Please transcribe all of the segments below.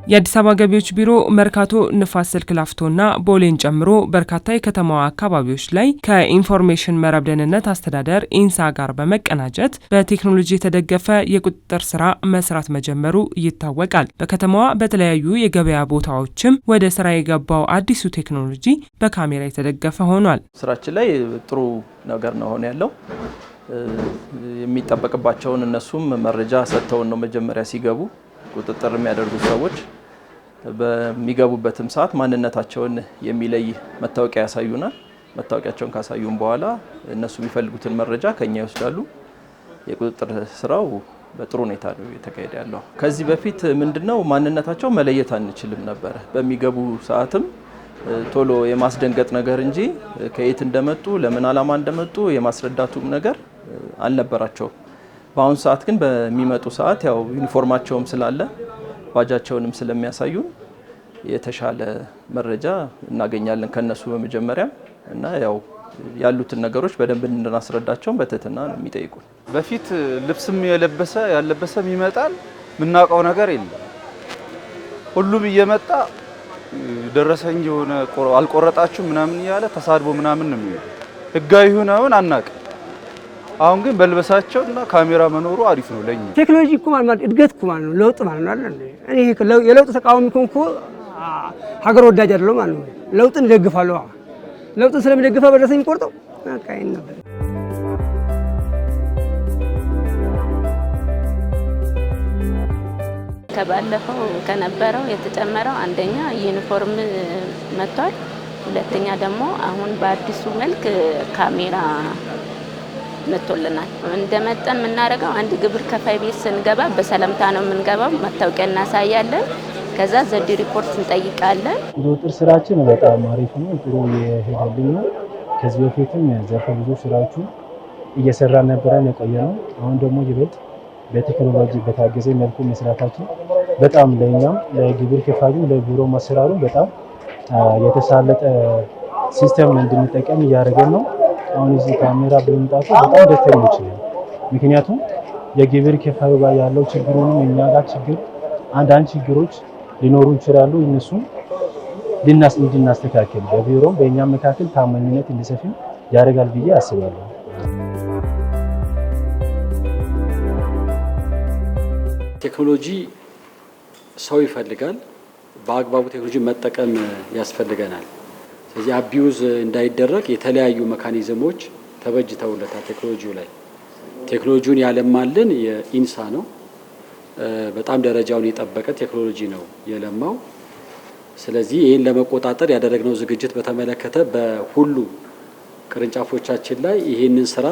የአዲስ አበባ ገቢዎች ቢሮ መርካቶ፣ ንፋስ ስልክ ላፍቶና ቦሌን ጨምሮ በርካታ የከተማዋ አካባቢዎች ላይ ከኢንፎርሜሽን መረብ ደህንነት አስተዳደር ኢንሳ ጋር በመቀናጀት በቴክኖሎጂ የተደገፈ የቁጥጥር ስራ መስራት መጀመሩ ይታወቃል። በከተማዋ በተለያዩ የገበያ ቦታዎችም ወደ ስራ የገባው አዲሱ ቴክኖሎጂ በካሜራ የተደገፈ ሆኗል። ስራችን ላይ ጥሩ ነገር ነው ሆነ ያለው። የሚጠበቅባቸውን እነሱም መረጃ ሰጥተውን ነው መጀመሪያ ሲገቡ ቁጥጥር የሚያደርጉ ሰዎች በሚገቡበትም ሰዓት ማንነታቸውን የሚለይ መታወቂያ ያሳዩናል። መታወቂያቸውን ካሳዩን በኋላ እነሱ የሚፈልጉትን መረጃ ከኛ ይወስዳሉ። የቁጥጥር ስራው በጥሩ ሁኔታ ነው የተካሄደ ያለው። ከዚህ በፊት ምንድነው ማንነታቸው መለየት አንችልም ነበር። በሚገቡ ሰዓትም ቶሎ የማስደንገጥ ነገር እንጂ ከየት እንደመጡ ለምን ዓላማ እንደመጡ የማስረዳቱም ነገር አልነበራቸው። በአሁን ሰዓት ግን በሚመጡ ሰዓት ያው ዩኒፎርማቸውም ስላለ ባጃቸውንም ስለሚያሳዩን የተሻለ መረጃ እናገኛለን ከነሱ በመጀመሪያ እና ያው ያሉትን ነገሮች በደንብ እንድናስረዳቸው በትህትና ነው የሚጠይቁን። በፊት ልብስም ያለበሰም ይመጣል፣ ምናውቀው ነገር የለም። ሁሉም እየመጣ ደረሰኝ የሆነ አልቆረጣችሁ ምናምን እያለ ተሳድቦ ምናምን ነው የሚሆነው። ህጋዊ ሆነውን አናውቅም። አሁን ግን በልበሳቸውና ካሜራ መኖሩ አሪፍ ነው ለኛ። ቴክኖሎጂ እኮ ማለት እድገት እኮ ማለት ነው፣ ለውጥ ማለት ነው አይደል? እኔ የለውጥ ተቃዋሚ እኮ ሀገር ወዳጅ አይደለም ማለት ነው። ለውጥን ደግፋለሁ። ለውጥን ስለሚደግፋ በደረሰኝ ቆርጠው በቃ ነበር። ከባለፈው ከነበረው የተጨመረው አንደኛ ዩኒፎርም መጥቷል። ሁለተኛ ደግሞ አሁን በአዲሱ መልክ ካሜራ መጥቶልናል። እንደመጠን የምናደርገው አንድ ግብር ከፋይ ቤት ስንገባ በሰላምታ ነው የምንገባው። መታወቂያ እናሳያለን። ከዛ ዘዲ ሪፖርት እንጠይቃለን። ቁጥጥር ስራችን በጣም አሪፍ ነው፣ ጥሩ የሄደልኝ ነው። ከዚህ በፊትም ዘርፈ ብዙ ስራዎችን እየሰራ ነበረ የቆየ ነው። አሁን ደግሞ ይበልጥ በቴክኖሎጂ በታገዘ መልኩ መስራታችን በጣም ለኛም ለግብር ከፋዩ ለቢሮ ማሰራሩ በጣም የተሳለጠ ሲስተም እንድንጠቀም እያደረገን ነው። አሁን እዚህ ካሜራ በመምጣቱ በጣም ደስተኞች ነን። ምክንያቱም የግብር ከፋዩ ጋር ያለው ችግሩንም እኛ ጋር አንዳንድ ችግሮች ሊኖሩ ይችላሉ። እነሱም እንድናስተካክል በቢሮም በእኛም መካከል ታማኝነት እንዲሰፍን ያደርጋል ብዬ አስባለሁ። ቴክኖሎጂ ሰው ይፈልጋል። በአግባቡ ቴክኖሎጂ መጠቀም ያስፈልገናል። ስለዚህ አቢዩዝ እንዳይደረግ የተለያዩ ሜካኒዝሞች ተበጅተውለታል። ቴክኖሎጂውን ያለማልን የኢንሳ ነው። በጣም ደረጃውን የጠበቀ ቴክኖሎጂ ነው የለማው። ስለዚህ ይህን ለመቆጣጠር ያደረግነው ዝግጅት በተመለከተ በሁሉ ቅርንጫፎቻችን ላይ ይህንን ስራ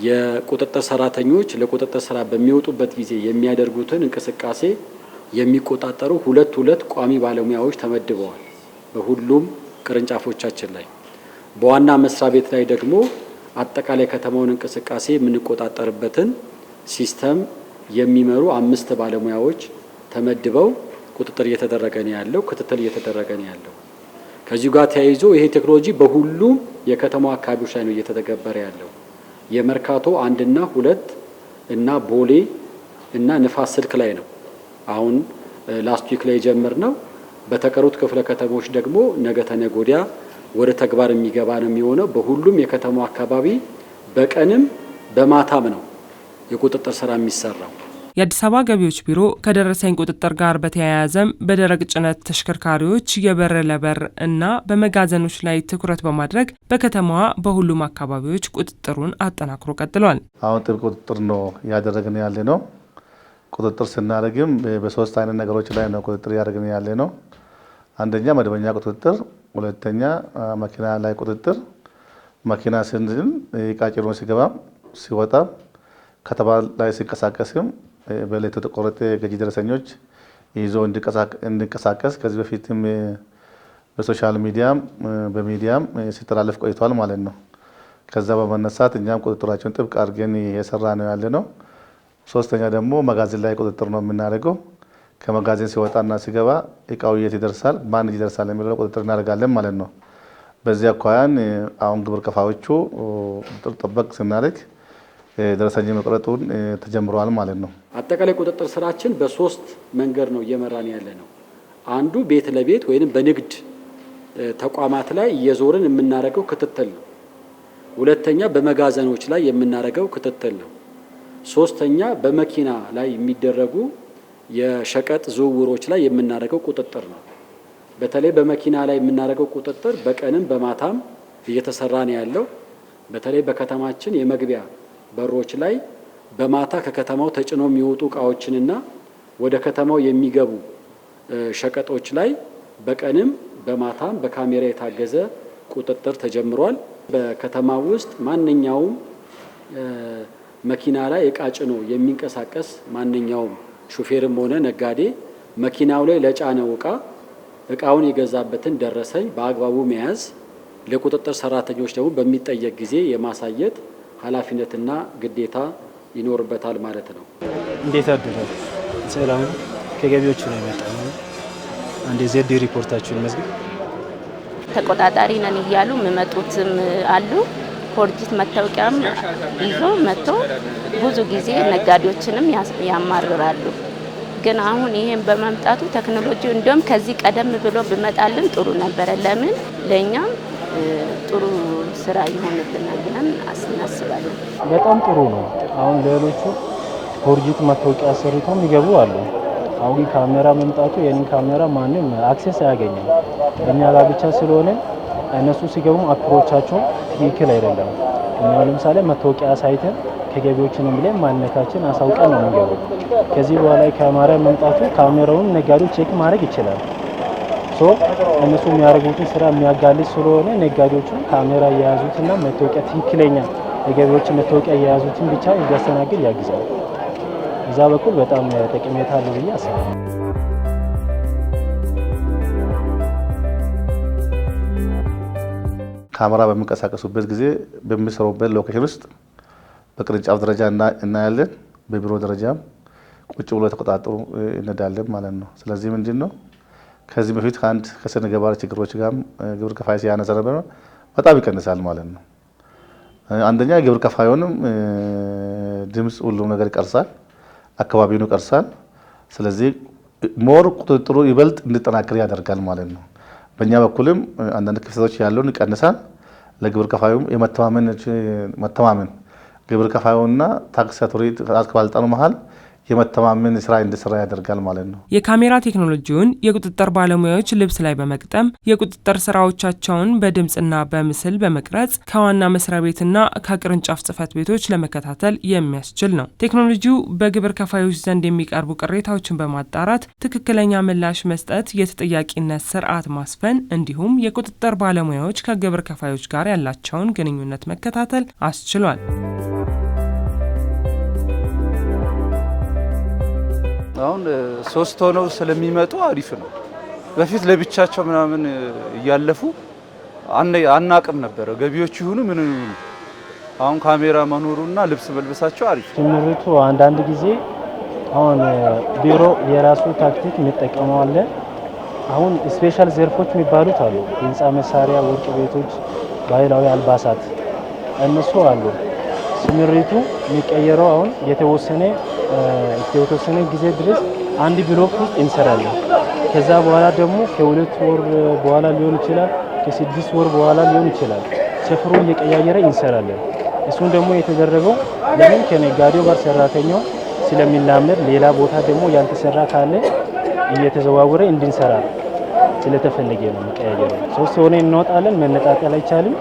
የቁጥጥር ሰራተኞች ለቁጥጥር ስራ በሚወጡበት ጊዜ የሚያደርጉትን እንቅስቃሴ የሚቆጣጠሩ ሁለት ቋሚ ባለሙያዎች ተመድበዋል በሁሉም ቅርንጫፎቻችን ላይ። በዋና መስሪያ ቤት ላይ ደግሞ አጠቃላይ ከተማውን እንቅስቃሴ የምንቆጣጠርበትን ሲስተም የሚመሩ 5 ባለሙያዎች ተመድበው ቁጥጥር እየተደረገ ነው ያለው፣ ክትትል እየተደረገ ነው ያለው። ከዚህ ጋር ተያይዞ ይሄ ቴክኖሎጂ በሁሉም የከተማው አካባቢዎች ላይ ነው እየተተገበረ ያለው። የመርካቶ 1 እና 2 እና ቦሌ እና ንፋስ ስልክ ላይ ነው አሁን ላስት ዊክ ላይ ጀመርነው። በተቀሩት ክፍለ ከተሞች ደግሞ ነገ ተነገ ወዲያ ወደ ተግባር የሚገባ ነው የሚሆነው። በሁሉም የከተማው አካባቢ በቀንም በማታም ነው የቁጥጥር ስራ የሚሰራው። የአዲስ አበባ ገቢዎች ቢሮ ከደረሰኝ ቁጥጥር ጋር በተያያዘም በደረቅ ጭነት ተሽከርካሪዎች የበር ለበር እና በመጋዘኖች ላይ ትኩረት በማድረግ በከተማዋ በሁሉም አካባቢዎች ቁጥጥሩን አጠናክሮ ቀጥሏል። አሁን ጥብቅ ቁጥጥር ነው ያደረግን ያለ ነው። ቁጥጥር ስናደርግም በ3 አይነት ነገሮች ላይ ነው ቁጥጥር ያደረግን ያለ ነው። አንደኛ መደበኛ ቁጥጥር፣ ሁለተኛ መኪና ላይ ቁጥጥር። መኪና ስንድን ዕቃ ጭኖ ሲገባም ሲወጣም ከተማ ላይ ሲንቀሳቀስም በሌት የተቆረጠ ገዢ ደረሰኞች ይዞ እንዲንቀሳቀስ ከዚህ በፊትም በሶሻል ሚዲያም በሚዲያም ሲተላለፍ ቆይቷል ማለት ነው። ከዛ በመነሳት እኛም ቁጥጥራቸውን ጥብቅ አድርገን የሰራ ነው ያለ ነው። ሶስተኛ ደግሞ መጋዘን ላይ ቁጥጥር ነው የምናደርገው። ከመጋዘን ሲወጣና ሲገባ እቃው የት ይደርሳል፣ ማን ይደርሳል የሚለው ቁጥጥር እናደርጋለን ማለት ነው። በዚህ አኳያን አሁን ግብር ከፋዮቹ ቁጥጥር ጥብቅ ስናደርግ ደረሰኝ መቁረጡን ተጀምሯል ማለት ነው። አጠቃላይ ቁጥጥር ስራችን በ3 መንገድ ነው እየመራን ያለ ነው። አንዱ ቤት ለቤት ወይንም በንግድ ተቋማት ላይ እየዞርን የምናደርገው ክትትል ነው። ሁለተኛ በመጋዘኖች ላይ የምናደርገው ክትትል ነው። ሶስተኛ በመኪና ላይ የሚደረጉ የሸቀጥ ዝውውሮች ላይ የምናደርገው ቁጥጥር ነው። በተለይ በመኪና ላይ የምናደርገው ቁጥጥር በቀንም በማታም እየተሰራ ነው ያለው። በተለይ በከተማችን የመግቢያ በሮች ላይ በማታ ከከተማው ተጭኖ የሚወጡ እቃዎችንና ወደ ከተማው የሚገቡ ሸቀጦች ላይ በቀንም በማታም በካሜራ የታገዘ ቁጥጥር ተጀምሯል። በከተማው ውስጥ ማንኛውም መኪና ላይ እቃ ጭኖ የሚንቀሳቀስ ማንኛውም ሹፌርም ሆነ ነጋዴ መኪናው ላይ ለጫነው እቃውን የገዛበትን ደረሰኝ በአግባቡ መያዝ፣ ለቁጥጥር ሰራተኞች ደግሞ በሚጠየቅ ጊዜ የማሳየት ኃላፊነትና ግዴታ ይኖርበታል ማለት ነው። እንዴት አደረው? ሰላም ከገቢዎች ነው የመጣው። አንዴ ዜድ ሪፖርታችሁን መዝግብ። ተቆጣጣሪ ነን እያሉ የሚመጡትም አሉ። ፎርጂት መታወቂያም ይዞ መጥቶ ብዙ ጊዜ ነጋዴዎችንም ያማርራሉ። ግን አሁን ይሄን በመምጣቱ ቴክኖሎጂው እንደውም ከዚህ ቀደም ብሎ ብመጣልን ጥሩ ነበረ። ለምን ለኛም ጥሩ ስራ ይሆንልናል ብለን እናስባለን። በጣም ጥሩ ነው። አሁን ሌሎቹ ፎርጂት መታወቂያ ሰርተው የሚገቡ አሉ። አሁን ካሜራ መምጣቱ የኔን ካሜራ ማንም አክሰስ አያገኝም። እኛ ጋር ብቻ ስለሆነ እነሱ ሲገቡ አፕሮቻቸው ትክክል አይደለም። እኛ ለምሳሌ መታወቂያ ሳይተን ከገቢዎችንም ብለን ማንነታችን አሳውቀን ነው የሚገቡ። ከዚህ በኋላ ካሜራ መምጣቱ ካሜራውን ነጋዴው ቼክ ማድረግ ይችላል። እነሱ የሚያደርጉትን ስራ የሚያጋልጥ ስለሆነ ነጋዴዎቹ ካሜራ እየያዙትና መታወቂያ ትክክለኛ የገቢዎች መታወቂያ እየያዙትን ብቻ እንዲያስተናግድ ያግዛል። እዛ በኩል በጣም ጠቀሜታ አለው ብዬ አስባለሁ። ካሜራ በሚንቀሳቀሱበት ጊዜ በሚሰሩበት ሎኬሽን ውስጥ በቅርንጫፍ ደረጃ እናያለን። በቢሮ ደረጃም ቁጭ ብሎ ተቆጣጥሮ እንዳለን ማለት ነው። ስለዚህ ምንድነው ከዚህ በፊት ከአንድ ከስነ ገባር ችግሮች ጋር ግብር ከፋይ ሲያነሳ ነበር፣ በጣም ይቀንሳል ማለት ነው። አንደኛ ግብር ከፋዩንም ድምጽ ሁሉም ነገር ይቀርሳል፣ አካባቢውን ይቀርሳል። ስለዚህ ሞር ቁጥጥሩ ይበልጥ እንዲጠናከር ያደርጋል ማለት ነው። በእኛ በኩልም አንዳንድ ክፍተቶች ያለውን ይቀንሳል። ለግብር ከፋዩም መተማመን ግብር ከፋዩና ታክስ አውቶሪቲ ባለስልጣኑ መሀል የመተማመን ስራ እንዲሰራ ያደርጋል ማለት ነው። የካሜራ ቴክኖሎጂውን የቁጥጥር ባለሙያዎች ልብስ ላይ በመቅጠም የቁጥጥር ስራዎቻቸውን በድምፅና በምስል በመቅረጽ ከዋና መስሪያ ቤትና ከቅርንጫፍ ጽህፈት ቤቶች ለመከታተል የሚያስችል ነው። ቴክኖሎጂው በግብር ከፋዮች ዘንድ የሚቀርቡ ቅሬታዎችን በማጣራት ትክክለኛ ምላሽ መስጠት፣ የተጠያቂነት ስርዓት ማስፈን እንዲሁም የቁጥጥር ባለሙያዎች ከግብር ከፋዮች ጋር ያላቸውን ግንኙነት መከታተል አስችሏል። አሁን 3 ሆነው ስለሚመጡ አሪፍ ነው። በፊት ለብቻቸው ምናምን እያለፉ አናቅም ነበር ገቢዎች ይሁኑ ምን ይሁኑ። አሁን ካሜራ መኖሩና ልብስ መልበሳቸው አሪፍ ነው። ትምህርቱ አንዳንድ ጊዜ አሁን ቢሮ የራሱ ታክቲክ የሚጠቀመው አለ። አሁን ስፔሻል ዘርፎች የሚባሉት አሉ። ህንፃ መሳሪያ፣ ወርቅ ቤቶች፣ ባህላዊ አልባሳት እነሱ አሉ። ስምሪቱ የሚቀየረው አሁን የተወሰነ ጊዜ ድረስ አንድ ብሎክ ውስጥ እንሰራለን። ከዛ በኋላ ደግሞ ከ2 ወር በኋላ ሊሆን ይችላል፣ ከ6 ወር በኋላ ሊሆን ይችላል። ሰፈሩ እየቀያየረ እንሰራለን። እሱን ደግሞ የተደረገው ለምን ከነጋዴው ጋር ሰራተኛው ስለሚላመድ ሌላ ቦታ ደግሞ ያልተሰራ ካለ እየተዘዋወረ እንድንሰራ ስለተፈለገ ነው የሚቀያየረው። 3 ሆነ እንወጣለን። መነጣጠል አይቻልም።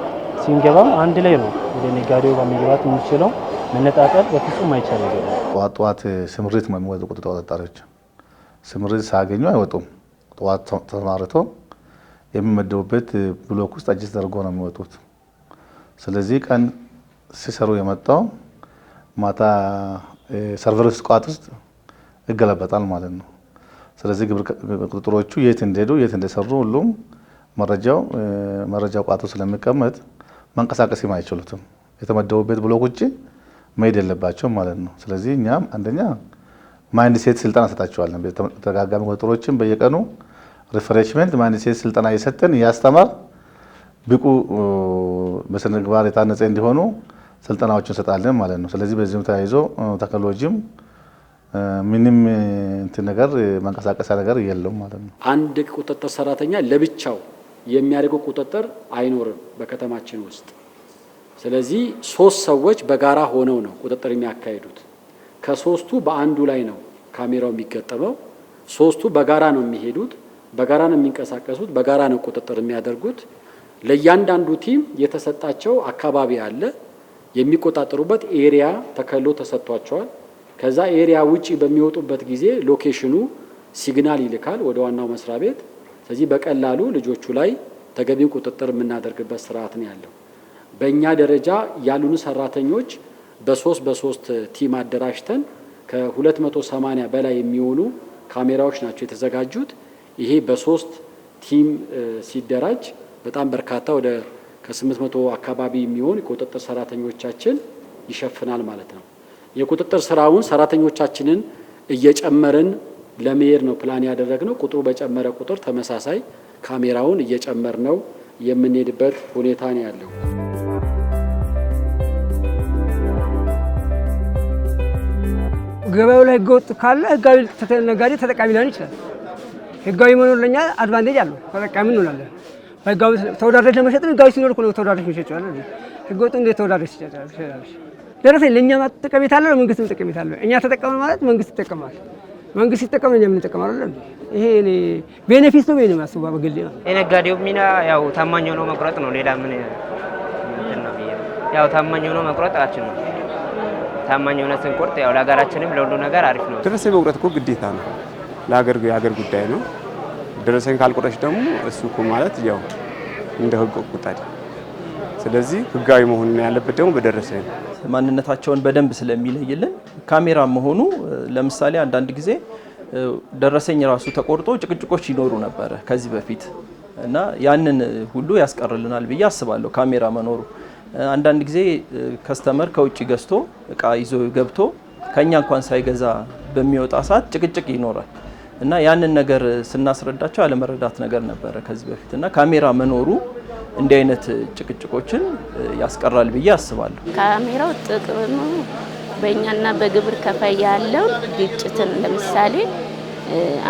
ሲንገባም አንድ ላይ ነው ወደ ነጋዴው ጋር መግባት የሚችለው። መነጣጠል በፍጹም አይቻልም። ጠዋት ስምሪት ነው የሚወጡ ተቆጣጣሪዎች ስምሪት ሳያገኙ አይወጡም። ጠዋት ተማርተው የሚመደቡበት ብሎክ ውስጥ አጅስ ተደርጎ ነው የሚወጡት። ስለዚህ ቀን ሲሰሩ የመጣው ማታ ሰርቨር ውስጥ ቋት ውስጥ ይገለበጣል ማለት ነው። ስለዚህ ግብር ቁጥጥሮቹ የት እንደሄዱ የት እንደሰሩ ሁሉም መረጃው ቋቱ ስለሚቀመጥ መንቀሳቀስም አይችሉትም። የተመደቡበት ብሎክ ውጪ መሄድ የለባቸውም ማለት ነው። ስለዚህ እኛም አንደኛ ማይንድ ሴት ስልጠና ሰጣቸዋለን። ተጋጋሚ ቁጥጥሮችን በየቀኑ ሪፍሬሽመንት ማይንድ ሴት ስልጠና እየሰጠን እያስተማር ብቁ በስነ ምግባር የታነጸ እንዲሆኑ ስልጠናዎችን እንሰጣለን ማለት ነው። ስለዚህ በዚህም ተያይዞ ቴክኖሎጂም ምንም እንትን ነገር መንቀሳቀሻ ነገር የለውም ማለት ነው። አንድ ቁጥጥር ሰራተኛ ለብቻው የሚያደርገው ቁጥጥር አይኖርም በከተማችን ውስጥ። ስለዚህ 3 ሰዎች በጋራ ሆነው ነው ቁጥጥር የሚያካሂዱት። ከ3ቱ በአንዱ ላይ ነው ካሜራው የሚገጠመው። 3ቱ በጋራ ነው የሚሄዱት፣ በጋራ ነው የሚንቀሳቀሱት፣ በጋራ ነው ቁጥጥር የሚያደርጉት። ለእያንዳንዱ ቲም የተሰጣቸው አካባቢ አለ። የሚቆጣጠሩበት ኤሪያ ተከሎ ተሰጥቷቸዋል። ከዛ ኤሪያ ውጪ በሚወጡበት ጊዜ ሎኬሽኑ ሲግናል ይልካል ወደ ዋናው መስሪያ ቤት። ስለዚህ በቀላሉ ልጆቹ ላይ ተገቢው ቁጥጥር የምናደርግበት ስርዓት ነው ያለው። በእኛ ደረጃ ያሉን ሰራተኞች በ3 ቲም አደራጅተን ከ280 በላይ የሚሆኑ ካሜራዎች ናቸው የተዘጋጁት። ይሄ በ3 ቲም ሲደራጅ በጣም በርካታ ወደ ከ800 አካባቢ የሚሆን የቁጥጥር ሰራተኞቻችን ይሸፍናል ማለት ነው። የቁጥጥር ስራውን ሰራተኞቻችንን እየጨመርን ለመሄድ ነው ፕላን ያደረግነው። ቁጥሩ በጨመረ ቁጥር ተመሳሳይ ካሜራውን እየጨመር ነው የምንሄድበት ሁኔታ ነው ያለው። ገበያው ላይ ህገወጥ ካለ ህጋዊ ነጋዴ ተጠቃሚ ሊሆን ይችላል። ህጋዊ መኖር ለኛ አድቫንቴጅ አለው፣ ተጠቃሚ እንሆናለን። ህጋዊ ተወዳዳሪ ለመሸጥ ህጋዊ ሲኖር እኮ ነው ተወዳዳሪ መሸጥ ይችላል። ህገወጥ እንዴት ተወዳዳሪ ይችላል? ደረሰኝ ለኛ ጠቀሜታ አለው፣ ለመንግስትም ጠቀሜታ አለው። እኛ ተጠቀምን ማለት መንግስት ይጠቀማል፣ መንግስት ሲጠቀም እኛ ምን እንጠቀማለን? ይሄ እኔ ቤኔፊት ነው ወይ ማስቡ በግል ነው። የነጋዴው ሚና ያው ታማኝ ሆኖ መቁረጥ ነው። ሌላ ምን እንትን ነው? ያው ታማኝ ሆኖ መቁረጣችን ነው። ታማኝ ሆነ ስንቆርጥ ያው ለሀገራችንም ለሁሉ ነገር አሪፍ ነው። ደረሰኝ መቁረጥ እኮ ግዴታ ነው፣ የሀገር ጉዳይ ነው። ደረሰኝ ካልቆረጥሽ ደግሞ እሱ እኮ ማለት ያው እንደ ህግ ቁጣድ። ስለዚህ ህጋዊ መሆን ያለበት ደግሞ በደረሰኝ ነው። ማንነታቸውን በደንብ ስለሚለይልን ካሜራ መሆኑ ለምሳሌ አንዳንድ ጊዜ ደረሰኝ ራሱ ተቆርጦ ጭቅጭቆች ይኖሩ ነበረ ከዚህ በፊት እና ያንን ሁሉ ያስቀርልናል ብዬ አስባለሁ ካሜራ መኖሩ። አንዳንድ ጊዜ ከስተመር ከውጭ ገዝቶ እቃ ይዞ ገብቶ ከኛ እንኳን ሳይገዛ በሚወጣ ሰዓት ጭቅጭቅ ይኖራል እና ያንን ነገር ስናስረዳቸው ያለመረዳት ነገር ነበረ ከዚህ በፊት እና ካሜራ መኖሩ እንዲህ አይነት ጭቅጭቆችን ያስቀራል ብዬ አስባለሁ። ካሜራው ጥቅሙ በእኛና በግብር ከፋይ ያለው ግጭትን ለምሳሌ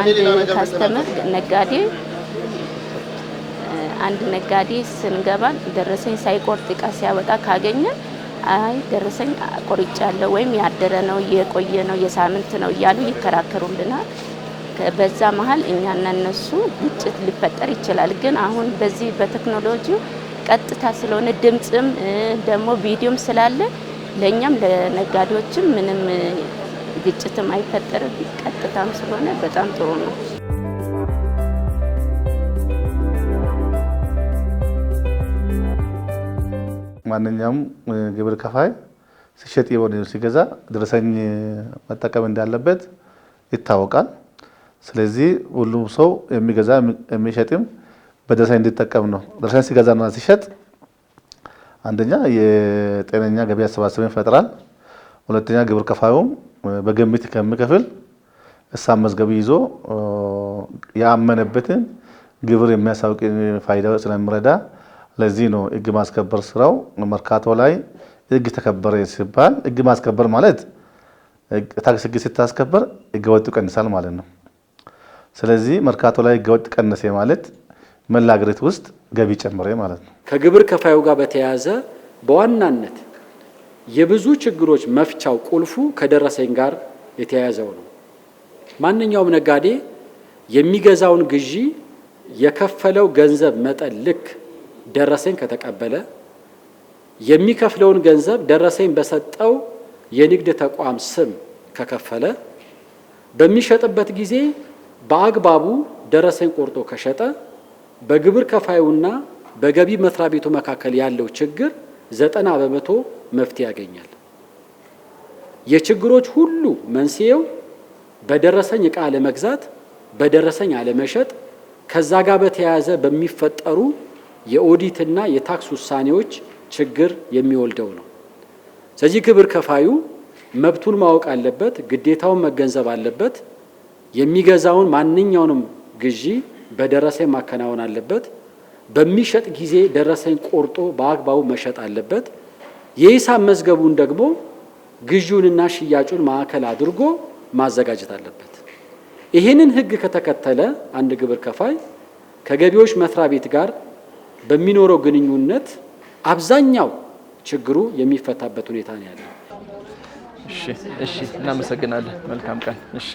አንድ ካስተመር አንድ ነጋዴ ስንገባ ደረሰኝ ሳይቆርጥ እቃ ሲያወጣ ካገኘ አይ ደረሰኝ ቆርጫለሁ ወይም ያደረ ነው የቆየ ነው የሳምንት ነው እያሉ ይከራከሩልናል። በዛ መሀል እኛና እነሱ ግጭት ሊፈጠር ይችላል። ግን አሁን በዚህ በቴክኖሎጂው ቀጥታ ስለሆነ ድምጽም ደግሞ ቪዲዮም ስላለ ለኛም ለነጋዴዎችም ምንም ግጭትም አይፈጠርም። ቀጥታም ስለሆነ በጣም ጥሩ ነው። ማንኛውም ግብር ከፋይ ሲሸጥ የሆነ ሲገዛ ደረሰኝ መጠቀም እንዳለበት ይታወቃል። ስለዚህ ሁሉም ሰው የሚገዛ የሚሸጥም በደረሰኝ እንዲጠቀም ነው። ደረሰኝ ሲገዛና ሲሸጥ አንደኛ የጤነኛ ገቢ አሰባሰብን ይፈጥራል። ሁለተኛ ግብር ከፋዩም በግምት ከሚከፍል እሳም መዝገብ ይዞ ያመነበትን ግብር የሚያሳውቅ ፋይዳው ስለሚረዳ ለዚህ ነው ህግ ማስከበር ስራው። መርካቶ ላይ ህግ ተከበረ ሲባል ህግ ማስከበር ማለት ታክስ ህግ ስታስከበር ህገወጡ ቀንሳል ማለት ነው። ስለዚህ መርካቶ ላይ ህገወጥ ቀነሰ ማለት መላ ሀገሪቱ ውስጥ ገቢ ጨመረ ማለት ነው። ከግብር ከፋዩ ጋር በተያያዘ በዋናነት የብዙ ችግሮች መፍቻው ቁልፉ ከደረሰኝ ጋር የተያያዘው ነው። ማንኛውም ነጋዴ የሚገዛውን ግዢ የከፈለው ገንዘብ መጠን ልክ ደረሰኝ ከተቀበለ የሚከፍለውን ገንዘብ ደረሰኝ በሰጠው የንግድ ተቋም ስም ከከፈለ በሚሸጥበት ጊዜ በአግባቡ ደረሰኝ ቆርጦ ከሸጠ በግብር ከፋዩና በገቢ መስሪያ ቤቱ መካከል ያለው ችግር 90% መፍትሄ ያገኛል። የችግሮች ሁሉ መንስኤው በደረሰኝ ዕቃ አለመግዛት፣ በደረሰኝ አለመሸጥ፣ ከዛ ጋር በተያያዘ በሚፈጠሩ የኦዲትና የታክስ ውሳኔዎች ችግር የሚወልደው ነው። ስለዚህ ግብር ከፋዩ መብቱን ማወቅ አለበት፣ ግዴታውን መገንዘብ አለበት። የሚገዛውን ማንኛውንም ግዢ በደረሰኝ ማከናወን አለበት። በሚሸጥ ጊዜ ደረሰኝ ቆርጦ በአግባቡ መሸጥ አለበት። የሂሳብ መዝገቡን ደግሞ ግዢውንና ሽያጩን ማዕከል አድርጎ ማዘጋጀት አለበት። ይህንን ህግ ከተከተለ አንድ ግብር ከፋይ ከገቢዎች መስሪያ ቤት ጋር በሚኖረው ግንኙነት አብዛኛው ችግሩ የሚፈታበት ሁኔታ ነው ያለው። እሺ እናመሰግናለን። መልካም ቀን። እሺ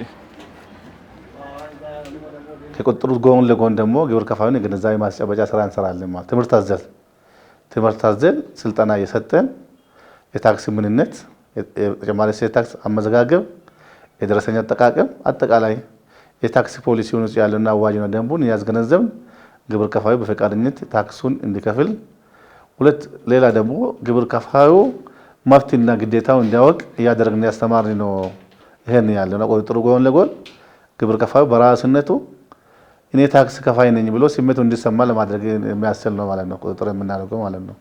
ከቁጥጥሩ ጎን ለጎን ደግሞ ግብር ከፋዩን የግንዛቤ ማስጨበጫ ስራ እንሰራለን ማለት ትምህርት አዘል ስልጠና እየሰጠን የታክስ ምንነት፣ የተጨማሪ እሴት ታክስ አመዘጋገብ፣ የደረሰኝ አጠቃቀም፣ አጠቃላይ የታክስ ፖሊሲውን ውስጥ ያለውና አዋጅና ደንቡን ያስገነዘብን ግብር ከፋዩ በፈቃደኝነት ታክሱን እንዲከፍል፣ ሁለት ሌላ ደግሞ ግብር ከፋዩ መብትና ግዴታው እንዲያውቅ እያደረግን ያስተማርን ነው። ይሄን ያለውና ቁጥጥሩ ጎን ለጎን ግብር ከፋዩ በራስነቱ እኔ ታክስ ከፋይ ነኝ ብሎ ስሜቱ እንዲሰማ ለማድረግ የሚያስችል ነው ማለት ነው ቁጥጥር የምናደርገው ማለት ነው።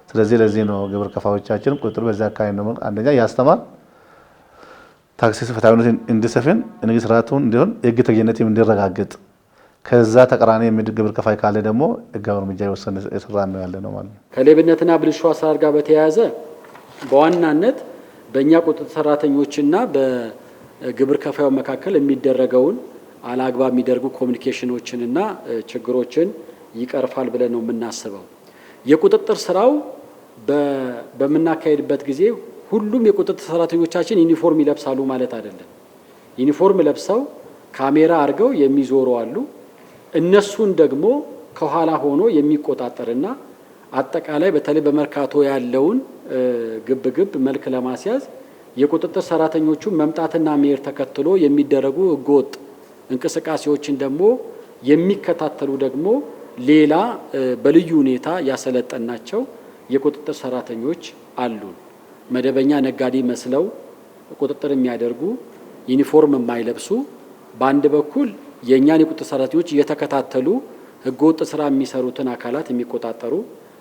ስለዚህ ለዚህ ነው ግብር ከፋዮቻችን ቁጥጥሩ በዛ አካባቢ ነው አንደኛ ያስተማር ታክስ ፍትሃዊነት እንዲሰፍን ንግድ ስርዓቱን እንዲሆን የህግ ተገዥነትም እንዲረጋገጥ ከዛ ተቀራኒ ግብር ከፋይ ካለ ደግሞ ህጋዊ እርምጃ የሰራ ነው ያለ ነው ማለት ነው። ከሌብነትና ብልሹ አሰራር ጋር በተያያዘ በዋናነት በእኛ ቁጥጥር ሰራተኞችና በግብር ከፋዩ መካከል የሚደረገውን አላግባብ የሚደርጉ ኮሚኒኬሽኖችንና ችግሮችን ይቀርፋል ብለን ነው የምናስበው። የቁጥጥር ስራው በምናካሄድበት ጊዜ ሁሉም የቁጥጥር ሰራተኞቻችን ዩኒፎርም ይለብሳሉ ማለት አይደለም። ዩኒፎርም ለብሰው ካሜራ አድርገው የሚዞሩ አሉ። እነሱን ደግሞ ከኋላ ሆኖ የሚቆጣጠርና አጠቃላይ በተለይ በመርካቶ ያለውን ግብግብ መልክ ለማስያዝ የቁጥጥር ሰራተኞቹ መምጣትና መሄድ ተከትሎ የሚደረጉ ህገወጥ እንቅስቃሴዎችን ደግሞ የሚከታተሉ ደግሞ ሌላ በልዩ ሁኔታ ያሰለጠናቸው የቁጥጥር ሰራተኞች አሉን። መደበኛ ነጋዴ መስለው ቁጥጥር የሚያደርጉ ዩኒፎርም የማይለብሱ በአንድ በኩል የእኛን የቁጥጥር ሰራተኞች እየተከታተሉ ህገወጥ ስራ የሚሰሩትን አካላት የሚቆጣጠሩ፣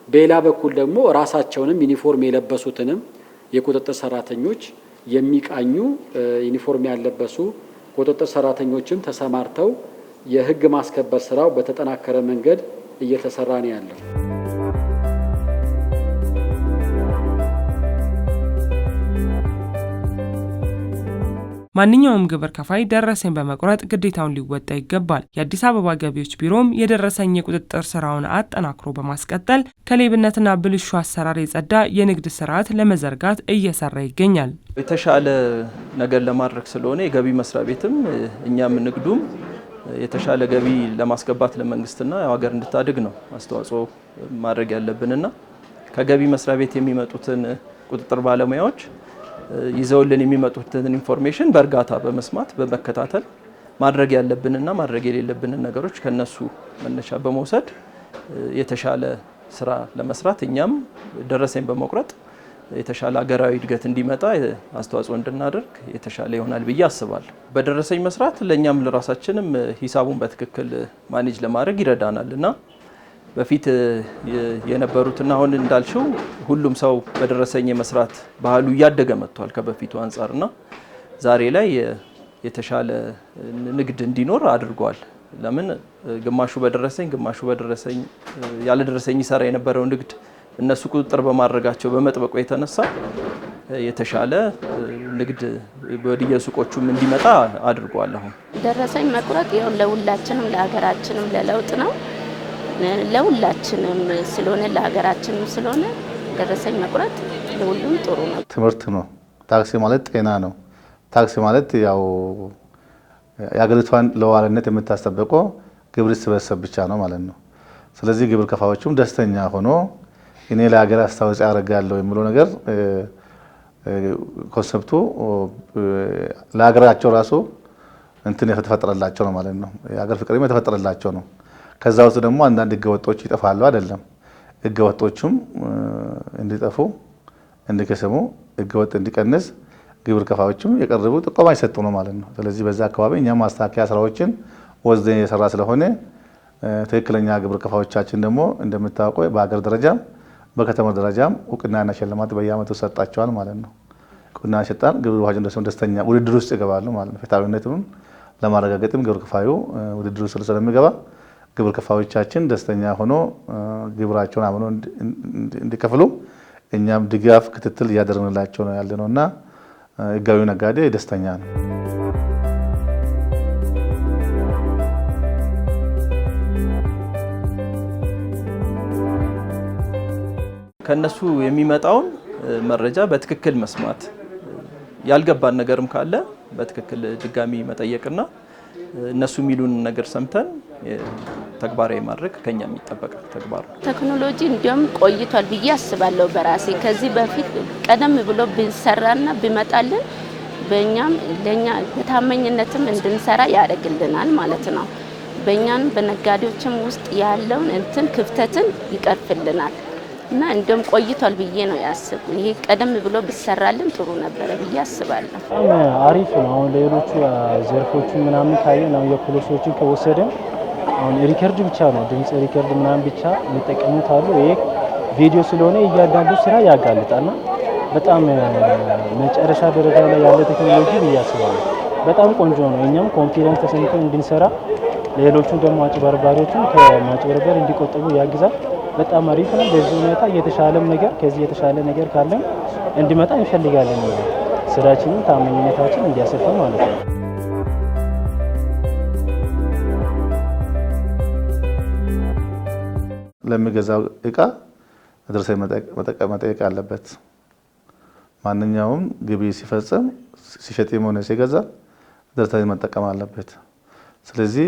በሌላ በኩል ደግሞ ራሳቸውንም ዩኒፎርም የለበሱትንም የቁጥጥር ሰራተኞች የሚቃኙ ዩኒፎርም ያለበሱ ቁጥጥር ሰራተኞችም ተሰማርተው የህግ ማስከበር ስራው በተጠናከረ መንገድ እየተሰራ ነው ያለው። ማንኛውም ግብር ከፋይ ደረሰኝ በመቁረጥ ግዴታውን ሊወጣ ይገባል። የአዲስ አበባ ገቢዎች ቢሮም የደረሰኝ የቁጥጥር ስራውን አጠናክሮ በማስቀጠል ከሌብነትና ብልሹ አሰራር የጸዳ የንግድ ስርዓት ለመዘርጋት እየሰራ ይገኛል። የተሻለ ነገር ለማድረግ ስለሆነ የገቢ መስሪያ ቤትም እኛም ንግዱም የተሻለ ገቢ ለማስገባት ለመንግስትና ሀገር እንድታድግ ነው አስተዋጽኦ ማድረግ ያለብንና ከገቢ መስሪያ ቤት የሚመጡትን ቁጥጥር ባለሙያዎች ይዘውልን የሚመጡትን ኢንፎርሜሽን በእርጋታ በመስማት በመከታተል ማድረግ ያለብንና ማድረግ የሌለብንን ነገሮች ከነሱ መነሻ በመውሰድ የተሻለ ስራ ለመስራት እኛም ደረሰኝ በመቁረጥ የተሻለ ሀገራዊ እድገት እንዲመጣ አስተዋጽኦ እንድናደርግ የተሻለ ይሆናል ብዬ አስባለሁ። በደረሰኝ መስራት ለኛም ለራሳችንም ሂሳቡን በትክክል ማኔጅ ለማድረግ ይረዳናልና በፊት የነበሩትና አሁን እንዳልሽው ሁሉም ሰው በደረሰኝ መስራት ባህሉ እያደገ መጥቷል ከበፊቱ አንፃርና ዛሬ ላይ የተሻለ ንግድ እንዲኖር አድርጓል። ለምን ግማሹ በደረሰኝ ግማሹ በደረሰኝ ያለ ደረሰኝ ይሰራ የነበረው ንግድ እነሱ ቁጥጥር በማድረጋቸው በመጥበቁ የተነሳ የተሻለ ንግድ ወደ ሱቆቹም እንዲመጣ አድርጓል። አሁን ደረሰኝ መቁረጥ ያው ለሁላችንም ለሀገራችንም ለለውጥ ነው። ለሁላችንም ስለሆነ ለሀገራችንም ስለሆነ ደረሰኝ መቁረጥ ለሁሉም ጥሩ ነው። ትምህርት ነው። ታክሲ ማለት ጤና ነው። ታክሲ ማለት ያው የሀገሪቷን ሉዓላዊነት የምታስጠብቀው ግብር ሲሰበሰብ ብቻ ነው ማለት ነው። ስለዚህ ግብር ከፋዮቹም ደስተኛ ሆኖ እኔ ለሀገር አስተዋጽኦ ያደርጋለሁ የሚለው ነገር ኮንሰፕቱ ለሀገራቸው ራሱ እንትን የተፈጠረላቸው ነው ማለት ነው። የሀገር ፍቅርም የተፈጠረላቸው ነው። ከዛ ውስጥ ደግሞ አንዳንድ ህገወጦች ይጠፋሉ አይደለም። ህገወጦቹም እንዲጠፉ እንዲከሰሙ፣ ህገወጥ እንዲቀንስ ግብር ከፋዮችም የቀረቡ ጥቆማ ይሰጡ ነው ማለት ነው። ስለዚህ በዛ አካባቢ እኛም ማስተካከያ ስራዎችን ወስደን የሰራ ስለሆነ ትክክለኛ ግብር ከፋዮቻችን ደግሞ እንደምታውቀው በሀገር ደረጃም በከተማ ደረጃም እውቅናና ሽልማት በየዓመቱ ሰጣቸዋል ማለት ነው። እውቅና ሰጣን ግብር ከፋዮች ደስተኛ ውድድር ውስጥ ይገባሉ ማለት ነው። ፍትሃዊነቱን ለማረጋገጥም ግብር ከፋዩ ውድድር ውስጥ ስለሚገባ ግብር ከፋዮቻችን ደስተኛ ሆኖ ግብራቸውን አምኖ እንዲከፍሉ እኛም ድጋፍ ክትትል እያደረግንላቸው ነው ያለነውና ህጋዊ ነጋዴ ደስተኛ ነው። ከነሱ የሚመጣውን መረጃ በትክክል መስማት፣ ያልገባን ነገርም ካለ በትክክል ድጋሚ መጠየቅና እነሱ የሚሉን ነገር ሰምተን ተግባራዊ ማድረግ ከኛ የሚጠበቅ ተግባር ነው። ቴክኖሎጂ እንዲያውም ቆይቷል ብዬ አስባለሁ በራሴ። ከዚህ በፊት ቀደም ብሎ ብንሰራና ቢመጣልን በእኛም ለኛ በታማኝነትም እንድንሰራ ያደርግልናል ማለት ነው። በእኛም በነጋዴዎችም ውስጥ ያለውን ክፍተትን ይቀርፍልናል እና እንዲያውም ቆይቷል ብዬ ነው ያስብ። ይሄ ቀደም ብሎ ቢሰራልን ጥሩ ነበር ብዬ አስባለሁ። አሪፍ ነው። አሁን ሌሎቹ ዘርፎችን ምናምን ካየን አሁን የፖሊሶችን ከወሰደን አሁን ሪከርድ ብቻ ነው ድምጽ ሪከርድ ምናምን ብቻ የሚጠቀሙት አሉ። ይሄ ቪዲዮ ስለሆነ እያንዳንዱ ስራ ያጋልጣልና በጣም መጨረሻ ደረጃ ላይ ያለ ቴክኖሎጂ ብዬ አስባለሁ። በጣም ቆንጆ ነው። እኛም ኮንፊደንስ ተሰምተን እንድንሰራ ሌሎቹን ደግሞ አጭበርባሪዎችን ከማጭበርበር እንዲቆጠቡ ያግዛል። በጣም አሪፍ ነው። በዚህ ሁኔታ የተሻለም ነገር ከዚህ የተሻለ ነገር ካለ እንዲመጣ እንፈልጋለን። ስራችንን ታማኝነታችን እንዲያሰፋ ማለት ነው። ለሚገዛው እቃ ደረሰኝ መጠየቅ አለበት። ማንኛውም ግቢ ሲፈጽም ሲሸጥም ሆነ ሲገዛ ደረሰኝ መጠቀም አለበት። ስለዚህ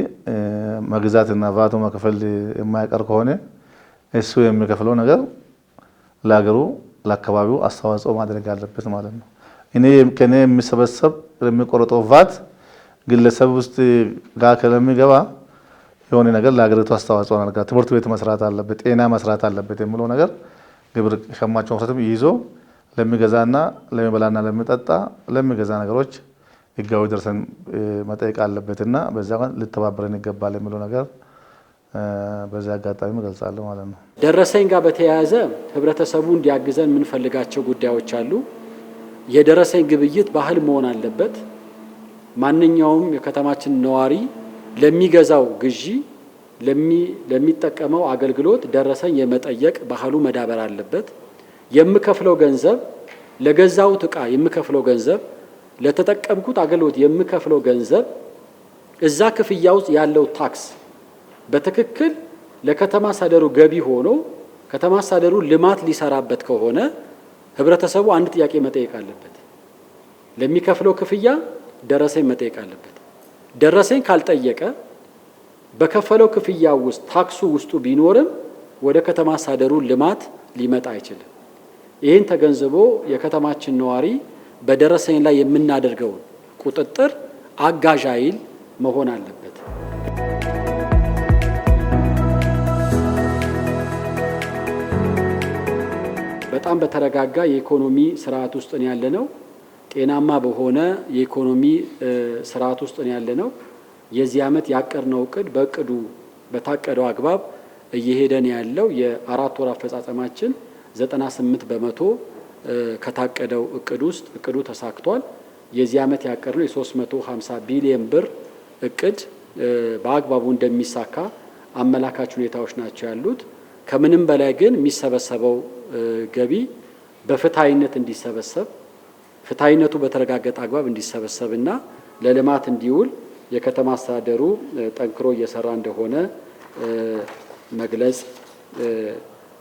መግዛትና ቫቶ መከፈል የማይቀር ከሆነ እሱ የሚከፍለው ነገር ለሀገሩ ለአካባቢው አስተዋጽኦ ማድረግ አለበት ማለት ነው። ከኔ የሚሰበሰብ የሚቆረጠው ቫት ግለሰብ ውስጥ ጋር ከለሚገባ የሆነ ነገር ለሀገሪቱ አስተዋጽኦ አድርጋ ትምህርት ቤት መስራት አለበት፣ ጤና መስራት አለበት የሚለው ነገር ግብር ሸማቹ መስራትም ይዞ ለሚገዛና ለሚበላና ለሚጠጣ ለሚገዛ ነገሮች ህጋዊ ደረሰኝ መጠየቅ አለበትና በዛ ልተባበረን ይገባል የሚለው ነገር በዛ አጋጣሚ ገልጻለሁ ማለት ነው። ደረሰኝ ጋር በተያያዘ ህብረተሰቡ እንዲያግዘን የምንፈልጋቸው ጉዳዮች አሉ። የደረሰኝ ግብይት ባህል መሆን አለበት። ማንኛውም የከተማችን ነዋሪ ለሚገዛው ግዢ ለሚጠቀመው አገልግሎት ደረሰኝ የመጠየቅ ባህሉ መዳበር አለበት። የምከፍለው ገንዘብ ለገዛውት ዕቃ የምከፍለው ገንዘብ ለተጠቀምኩት አገልግሎት የምከፍለው ገንዘብ እዛ ክፍያ ውስጥ ያለው ታክስ በትክክል ለከተማ አስተዳደሩ ገቢ ሆኖ ከተማ አስተዳደሩ ልማት ሊሰራበት ከሆነ ህብረተሰቡ አንድ ጥያቄ መጠየቅ አለበት። ለሚከፍለው ክፍያ ደረሰኝ መጠየቅ አለበት። ደረሰኝ ካልጠየቀ በከፈለው ክፍያ ውስጥ ታክሱ ውስጡ ቢኖርም ወደ ከተማ አስተዳደሩ ልማት ሊመጣ አይችልም። ይህን ተገንዝቦ የከተማችን ነዋሪ በደረሰኝ ላይ የምናደርገውን ቁጥጥር አጋዥ ኃይል መሆን አለበት። በጣም በተረጋጋ የኢኮኖሚ ስርዓት ውስጥ ነው ያለነው። ጤናማ በሆነ የኢኮኖሚ ስርዓት ውስጥ ነው ያለነው። የዚህ ዓመት ያቀድነው እቅድ በእቅዱ በታቀደው አግባብ እየሄደ ነው ያለው። የአራት ወር አፈጻጸማችን 98% ከታቀደው እቅድ ውስጥ እቅዱ ተሳክቷል። የዚህ ዓመት ያቀድነው የ350 ቢሊዮን ብር እቅድ በአግባቡ እንደሚሳካ አመላካች ሁኔታዎች ናቸው ያሉት። ከምንም በላይ ግን የሚሰበሰበው ገቢ በፍትሃዊነት እንዲሰበሰብ ፍትሃዊነቱ በተረጋገጠ አግባብ እንዲሰበሰብና ለልማት እንዲውል የከተማ አስተዳደሩ ጠንክሮ እየሰራ እንደሆነ መግለጽ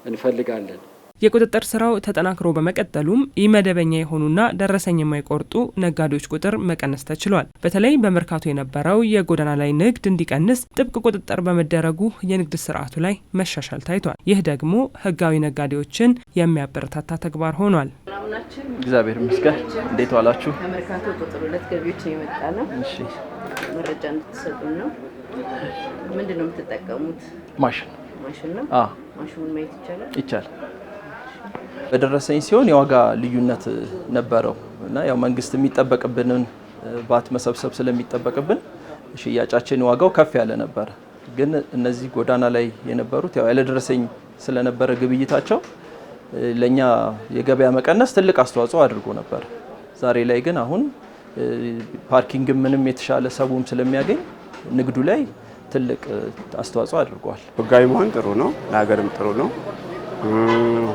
እንፈልጋለን። የቁጥጥር ስራው ተጠናክሮ በመቀጠሉም ኢመደበኛ የሆኑና ደረሰኝ የማይቆርጡ ነጋዴዎች ቁጥር መቀነስ ተችሏል። በተለይ በመርካቶ የነበረው የጎዳና ላይ ንግድ እንዲቀንስ ጥብቅ ቁጥጥር በመደረጉ የንግድ ስርዓቱ ላይ መሻሻል ታይቷል። ይህ ደግሞ ህጋዊ ነጋዴዎችን የሚያበረታታ ተግባር ሆኗል። እግዚአብሔር ይመስገን። እንዴት ዋላችሁ? ከመርካቶ ቁጥር 2 ገቢዎች የመጣ ነው። እሺ፣ መረጃ እንድትሰጡን ነው። ምንድን ነው የምትጠቀሙት? ማሽን ነው። ማሽኑን ማየት ይቻላል? ይቻላል። በደረሰኝ ሲሆን የዋጋ ልዩነት ነበረው እና ያው መንግስት የሚጠበቅብንን ባት መሰብሰብ ስለሚጠበቅብን ሽያጫችን ዋጋው ከፍ ያለ ነበር። ግን እነዚህ ጎዳና ላይ የነበሩት ያው ያለደረሰኝ ስለነበረ ግብይታቸው ለኛ የገበያ መቀነስ ትልቅ አስተዋጽኦ አድርጎ ነበር። ዛሬ ላይ ግን አሁን ፓርኪንግ ምንም የተሻለ ሰቡም ስለሚያገኝ ንግዱ ላይ ትልቅ አስተዋጽኦ አድርጓል። ህጋዊ መሆን ጥሩ ነው፣ ለሀገርም ጥሩ ነው።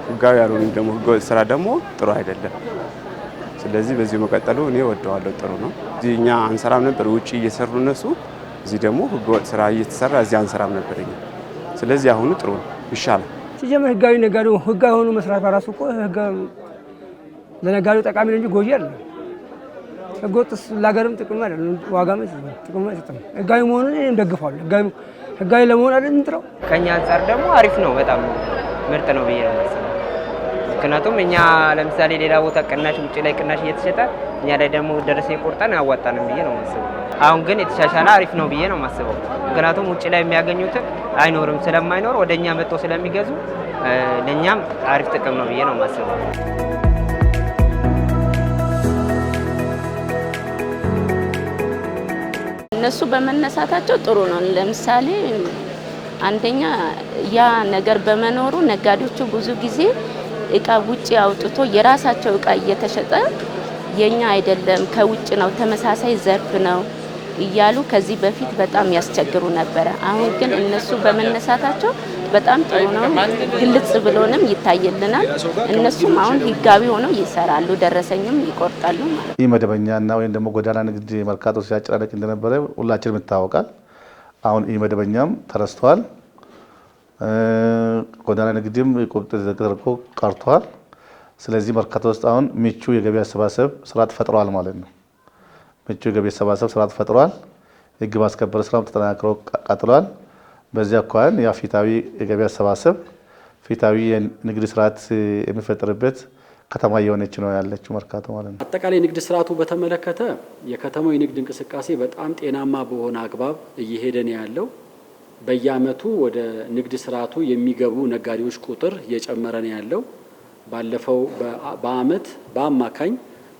ህጋዊ ያልሆነ ደግሞ ህገወጥ ስራ ደግሞ ጥሩ አይደለም። ስለዚህ በዚህ መቀጠሉ እኔ ወደዋለሁ፣ ጥሩ ነው። እዚህ እኛ አንሰራም ነበር፣ ውጪ እየሰሩ እነሱ፣ እዚህ ደግሞ ህገወጥ ስራ እየተሰራ እዚህ አንሰራም ነበር እኛ። ስለዚህ አሁኑ ጥሩ ነው፣ ይሻላል። ሲጀምር ህጋዊ ነጋዴው ህጋዊ ሆኖ መስራት በራሱ እኮ ለነጋዴው ጠቃሚ ነው እንጂ ጎጂ አይደለም። ህገወጥ ለሀገርም ጥቅም አይደለም፣ ዋጋም ጥቅም አይሰጥም። ህጋዊ መሆኑን እንደግፋለሁ። ህጋዊ ለመሆን አይደል እንጥረው። ከኛ አንፃር ደግሞ አሪፍ ነው፣ በጣም ምርጥ ነው ብዬ ነው የማስበው። ምክንያቱም እኛ ለምሳሌ ሌላ ቦታ ቅናሽ ውጭ ላይ ቅናሽ እየተሸጠ እኛ ላይ ደግሞ ደረሰኝ ቆርጠን ያዋጣንም ብዬ ነው የማስበው። አሁን ግን የተሻሻለ አሪፍ ነው ብዬ ነው የማስበው። ምክንያቱም ውጭ ላይ የሚያገኙትን አይኖርም፣ ስለማይኖር ወደኛ መጥተው ስለሚገዙ ለኛም አሪፍ ጥቅም ነው ብዬ ነው የማስበው። እነሱ በመነሳታቸው ጥሩ ነው። ለምሳሌ አንደኛ ያ ነገር በመኖሩ ነጋዴዎቹ ብዙ ጊዜ እቃ ውጪ አውጥቶ የራሳቸው እቃ እየተሸጠ የኛ አይደለም ከውጭ ነው ተመሳሳይ ዘርፍ ነው እያሉ ከዚህ በፊት በጣም ያስቸግሩ ነበረ። አሁን ግን እነሱ በመነሳታቸው በጣም ጥሩ ነው፣ ግልጽ ብሎንም ይታየልናል። እነሱም አሁን ህጋዊ ሆነው ይሰራሉ፣ ደረሰኝም ይቆርጣሉ ማለት ነው። ይህ መደበኛና ወይም ደግሞ ጎዳና ንግድ መርካቶ ሲያጨናነቅ እንደነበረ ሁላችንም ይታወቃል። አሁን ይህ መደበኛም ተረስተዋል። ጎዳና ንግድም ቁጥጥር ተደርጎ ቀርቷል። ስለዚህ መርካቶ ውስጥ አሁን ምቹ የገቢ አሰባሰብ ስርዓት ፈጥሯል ማለት ነው። ምቹ የገቢ አሰባሰብ ስርዓት ፈጥሯል። ህግ ማስከበር ስራም ተጠናክሮ ቀጥሏል። በዚህ አኳኋን ያ ፊታዊ የገቢ አሰባሰብ ፊታዊ የንግድ ስርዓት የሚፈጠርበት ከተማ እየሆነች ነው ያለችው መርካቶ ማለት ነው። አጠቃላይ ንግድ ስርዓቱ በተመለከተ የከተማው የንግድ እንቅስቃሴ በጣም ጤናማ በሆነ አግባብ እየሄደ ነው ያለው። በየአመቱ ወደ ንግድ ስርዓቱ የሚገቡ ነጋዴዎች ቁጥር እየጨመረ ነው ያለው። ባለፈው በአመት በአማካኝ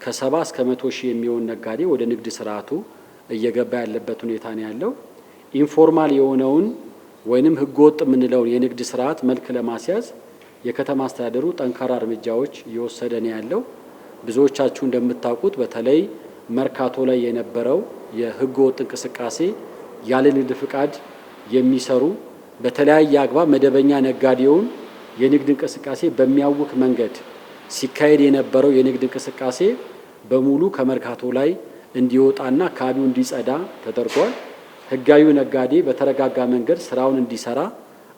ከ70 እስከ 100 ሺህ የሚሆን ነጋዴ ወደ ንግድ ስርዓቱ እየገባ ያለበት ሁኔታ ነው ያለው። ኢንፎርማል የሆነውን ወይንም ህገወጥ የምንለውን የንግድ ስርዓት መልክ ለማስያዝ የከተማ አስተዳደሩ ጠንካራ እርምጃዎች እየወሰደ ነው ያለው። ብዙዎቻችሁ እንደምታውቁት በተለይ መርካቶ ላይ የነበረው የህገወጥ እንቅስቃሴ ያለ ንግድ ፍቃድ የሚሰሩ በተለያየ አግባብ መደበኛ ነጋዴውን የንግድ እንቅስቃሴ በሚያውክ መንገድ ሲካሄድ የነበረው የንግድ እንቅስቃሴ በሙሉ ከመርካቶ ላይ እንዲወጣና አካባቢው እንዲጸዳ ተደርጓል። ህጋዊ ነጋዴ በተረጋጋ መንገድ ስራውን እንዲሰራ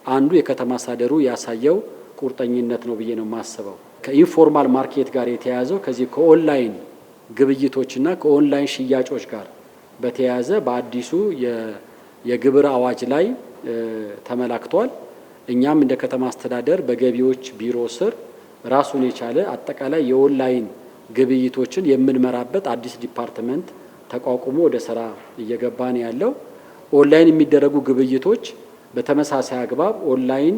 አንዱ የከተማ አስተዳደሩ ያሳየው ቁርጠኝነት ነው ብዬ ነው የማስበው። ከኢንፎርማል ማርኬት ጋር የተያያዘው ከዚህ ከኦንላይን ግብይቶችና ከኦንላይን ሽያጮች ጋር በተያያዘ በአዲሱ የግብር አዋጅ ላይ ተመላክቷል። እኛም እንደ ከተማ አስተዳደር በገቢዎች ቢሮ ስር ራሱን የቻለ አጠቃላይ የኦንላይን ግብይቶችን የምንመራበት አዲስ ዲፓርትመንት ተቋቁሞ ወደ ስራ እየገባ ነው ያለው። ኦንላይን የሚደረጉ ግብይቶች በተመሳሳይ አግባብ ኦንላይን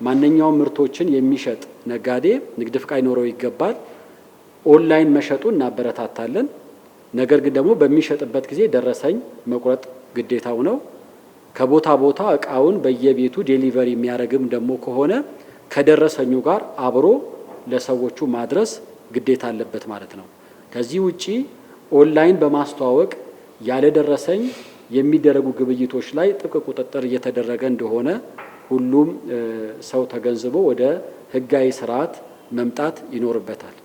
ማንኛውም ምርቶችን የሚሸጥ ነጋዴ ንግድ ፍቃድ ሊኖረው ይገባል። ኦንላይን መሸጡን እናበረታታለን። ነገር ግን ደግሞ በሚሸጥበት ጊዜ ደረሰኝ መቁረጥ ግዴታው ነው። ከቦታ ቦታ እቃውን በየቤቱ ዴሊቨሪ የሚያደርግም ደግሞ ከሆነ ከደረሰኙ ጋር አብሮ ለሰዎቹ ማድረስ ግዴታ አለበት ማለት ነው። ከዚህ ውጪ ኦንላይን በማስተዋወቅ ያለ ደረሰኝ የሚደረጉ ግብይቶች ላይ ጥብቅ ቁጥጥር እየተደረገ እንደሆነ ሁሉም ሰው ተገንዝቦ ወደ ህጋዊ ስርዓት መምጣት ይኖርበታል።